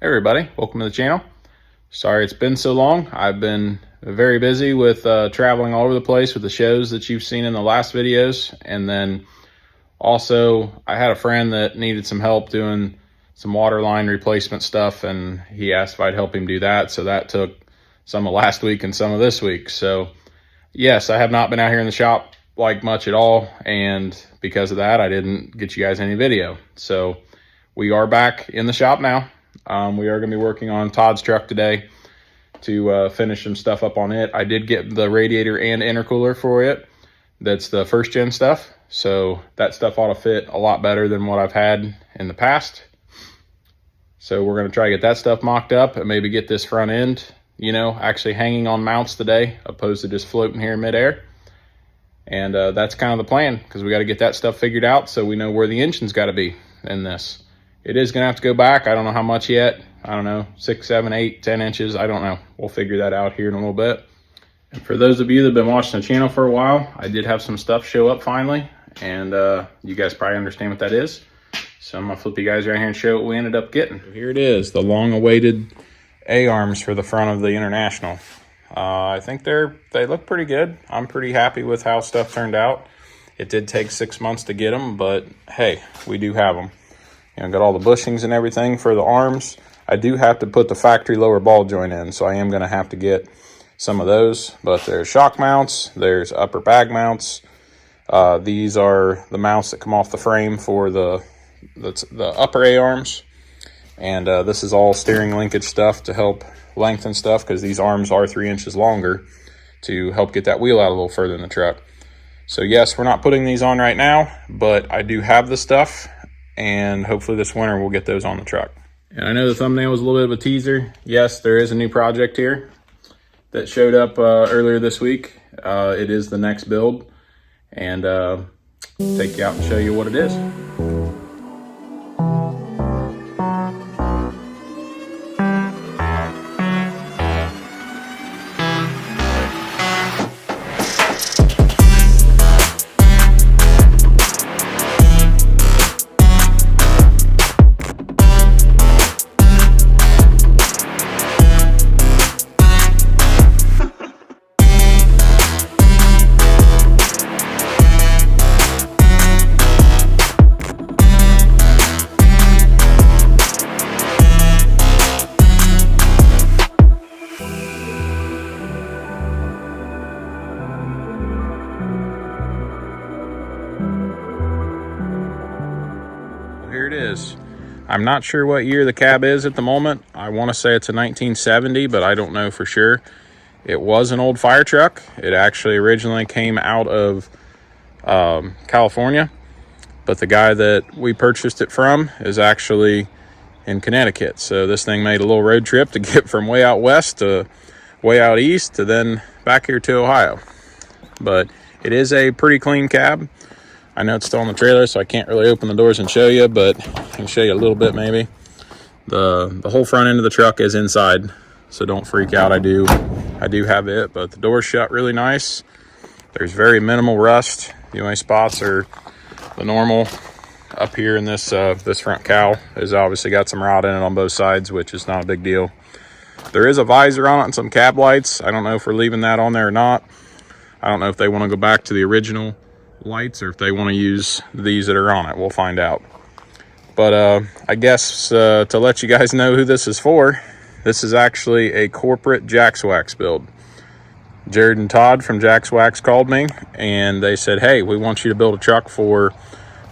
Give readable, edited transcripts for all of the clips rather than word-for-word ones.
Hey everybody, welcome to the channel. Sorry it's been so long. I've been very busy with traveling all over the place with the shows that you've seen in the last videos. And then also I had a friend that needed some help doing some water line replacement stuff, and he asked if I'd help him do that. So that took some of last week and some of this week. So yes, I have not been out here in the shop like much at all. And because of that, I didn't get you guys any video. So we are back in the shop now. We are going to be working on Todd's truck today to finish some stuff up on it. I did get the radiator and intercooler for it. That's the first gen stuff. So that stuff ought to fit a lot better than what I've had in the past. So we're going to try to get that stuff mocked up and maybe get this front end, you know, actually hanging on mounts today, opposed to just floating here in midair. And that's kind of the plan, because we got to get that stuff figured out so we know where the engine's got to be in this. It is going to have to go back. I don't know how much yet. I don't know, 6, 7, 8, 10 inches. I don't know. We'll figure that out here in a little bit. And for those of you that have been watching the channel for a while, I did have some stuff show up finally. And you guys probably understand what that is. So I'm going to flip you guys right here and show what we ended up getting. Here it is, the long-awaited A-arms for the front of the International. I think they look pretty good. I'm pretty happy with how stuff turned out. It did take 6 months to get them, but hey, we do have them. You know, got all the bushings and everything for the arms. I do have to put the factory lower ball joint in, so I am going to have to get some of those. But there's shock mounts, there's upper bag mounts. These are the mounts that come off the frame for the upper A-arms. And this is all steering linkage stuff to help lengthen stuff, because these arms are 3 inches longer to help get that wheel out a little further in the truck. So yes, we're not putting these on right now, but I do have the stuff. And hopefully this winter we'll get those on the truck. And I know the thumbnail was a little bit of a teaser. Yes, there is a new project here that showed up earlier this week. It is the next build, and take you out and show you what it is. Here it is. I'm not sure what year the cab is at the moment. I want to say it's a 1970, but I don't know for sure. It was an old fire truck. It actually originally came out of California, but the guy that we purchased it from is actually in Connecticut. So this thing made a little road trip to get from way out west to way out east to then back here to Ohio. But it is a pretty clean cab. I know it's still on the trailer, so I can't really open the doors and show you, but I can show you a little bit maybe. The whole front end of the truck is inside, so don't freak out. I do have it, but the door's shut really nice. There's very minimal rust. The only spots are the normal up here in this this front cowl. Has obviously got some rot in it on both sides, which is not a big deal. There is a visor on it and some cab lights. I don't know if we're leaving that on there or not. I don't know if they want to go back to the original lights or if they want to use these that are on it. We'll find out. But I guess to let you guys know who this is for, this is actually a corporate Jack's Wax build. Jared and Todd from Jack's Wax called me and they said, hey, we want you to build a truck for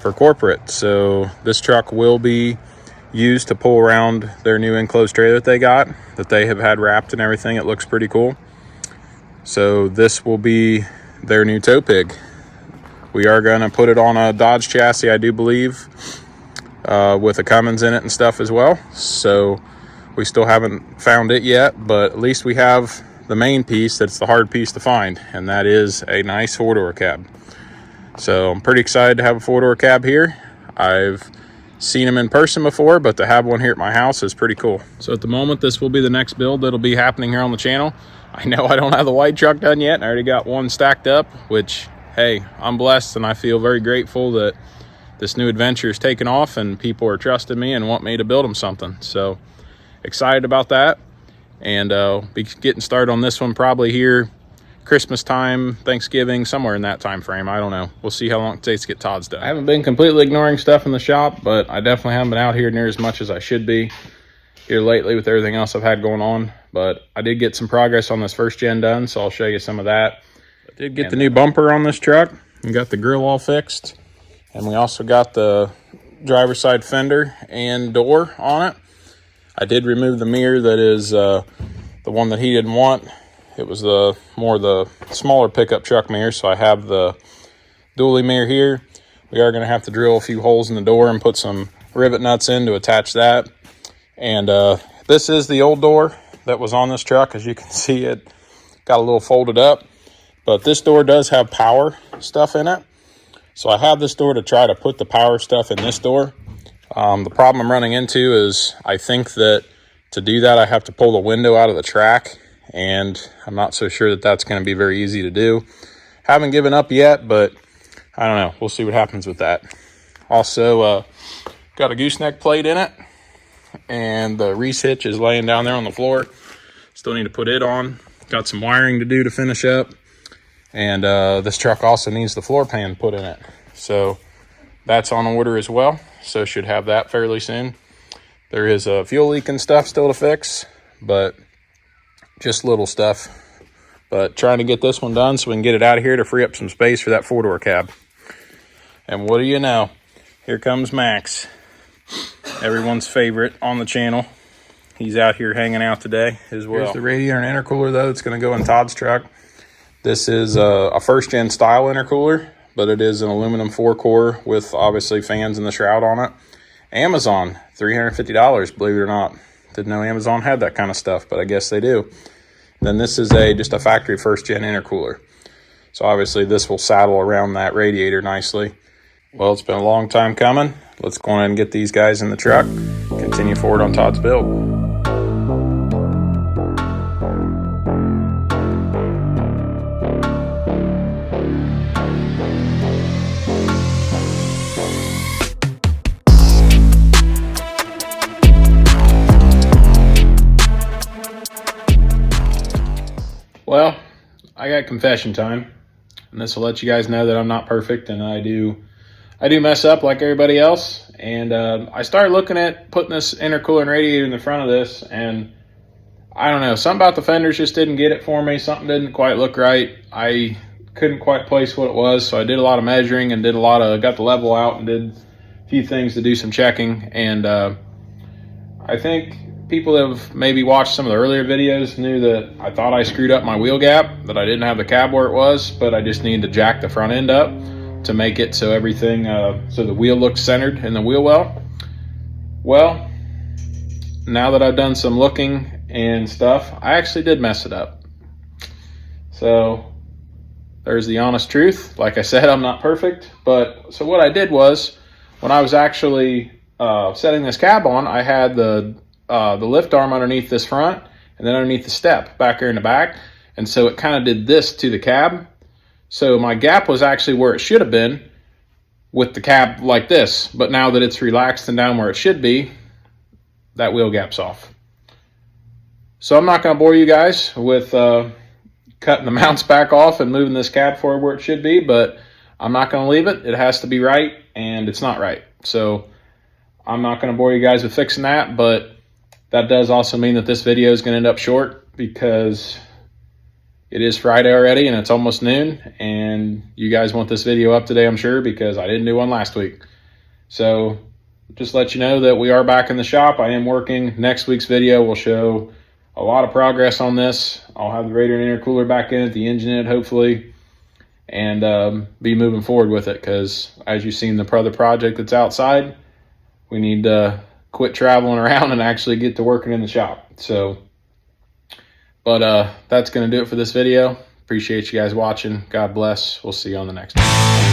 corporate. So this truck will be used to pull around their new enclosed trailer that they got, that they have had wrapped and everything. It looks pretty cool. So this will be their new tow pig. We are going to put it on a Dodge chassis, I do believe, with a Cummins in it and stuff as well. So we still haven't found it yet, but at least we have the main piece that's the hard piece to find, and that is a nice four-door cab. So I'm pretty excited to have a four-door cab here. I've seen them in person before, but to have one here at my house is pretty cool. So at the moment, this will be the next build that'll be happening here on the channel. I know I don't have the white truck done yet, and I already got one stacked up, which, hey, I'm blessed and I feel very grateful that this new adventure is taking off and people are trusting me and want me to build them something. So excited about that. And be getting started on this one probably here Christmas time, Thanksgiving, somewhere in that time frame. I don't know. We'll see how long it takes to get Todd's done. I haven't been completely ignoring stuff in the shop, but I definitely haven't been out here near as much as I should be here lately with everything else I've had going on. But I did get some progress on this first gen done, so I'll show you some of that. I did get the new bumper on this truck. We got the grill all fixed, and we also got the driver's side fender and door on it. I did remove the mirror that is the one that he didn't want. It was the smaller pickup truck mirror, so I have the dually mirror here. We are going to have to drill a few holes in the door and put some rivet nuts in to attach that. And this is the old door that was on this truck. As you can see, it got a little folded up. But this door does have power stuff in it. So I have this door to try to put the power stuff in this door. The problem I'm running into is I think that to do that, I have to pull the window out of the track. And I'm not so sure that that's going to be very easy to do. Haven't given up yet, but I don't know. We'll see what happens with that. Also, got a gooseneck plate in it. And the Reese hitch is laying down there on the floor. Still need to put it on. Got some wiring to do to finish up. And this truck also needs the floor pan put in it. So that's on order as well. So should have that fairly soon. There is a fuel leak and stuff still to fix, but just little stuff. But trying to get this one done so we can get it out of here to free up some space for that 4-door cab. And what do you know? Here comes Max, everyone's favorite on the channel. He's out here hanging out today as well. Here's the radiator and intercooler though. It's going to go in Todd's truck. This is a first-gen style intercooler, but it is an aluminum 4-core with obviously fans in the shroud on it. Amazon, $350, believe it or not. Didn't know Amazon had that kind of stuff, but I guess they do. Then this is just a factory first-gen intercooler. So obviously this will saddle around that radiator nicely. Well, it's been a long time coming. Let's go ahead and get these guys in the truck, continue forward on Todd's build. Well, I got confession time, and this will let you guys know that I'm not perfect, and I do mess up like everybody else. And I started looking at putting this intercooler and radiator in the front of this, and I don't know, something about the fenders just didn't get it for me. Something didn't quite look right. I couldn't quite place what it was, so I did a lot of measuring and got the level out and did a few things to do some checking. And I think people that have maybe watched some of the earlier videos knew that I thought I screwed up my wheel gap, that I didn't have the cab where it was, but I just needed to jack the front end up to make it so everything, so the wheel looks centered in the wheel well. Well, now that I've done some looking and stuff, I actually did mess it up. So there's the honest truth. Like I said, I'm not perfect, but so what I did was when I was actually setting this cab on, I had the lift arm underneath this front and then underneath the step back here in the back. And so it kind of did this to the cab. So my gap was actually where it should have been with the cab like this. But now that it's relaxed and down where it should be, that wheel gap's off. So I'm not going to bore you guys with cutting the mounts back off and moving this cab forward where it should be, but I'm not going to leave it. It has to be right, and it's not right. So I'm not going to bore you guys with fixing that, but that does also mean that this video is going to end up short because it is Friday already and it's almost noon, and you guys want this video up today, I'm sure, because I didn't do one last week. So just let you know that we are back in the shop. I am working. Next week's video will show a lot of progress on this. I'll have the radiator and intercooler back in it, the engine in it, hopefully, and be moving forward with it because as you've seen the other project that's outside, we need to quit traveling around and actually get to working in the shop. So, but that's going to do it for this video. Appreciate you guys watching. God bless. We'll see you on the next one.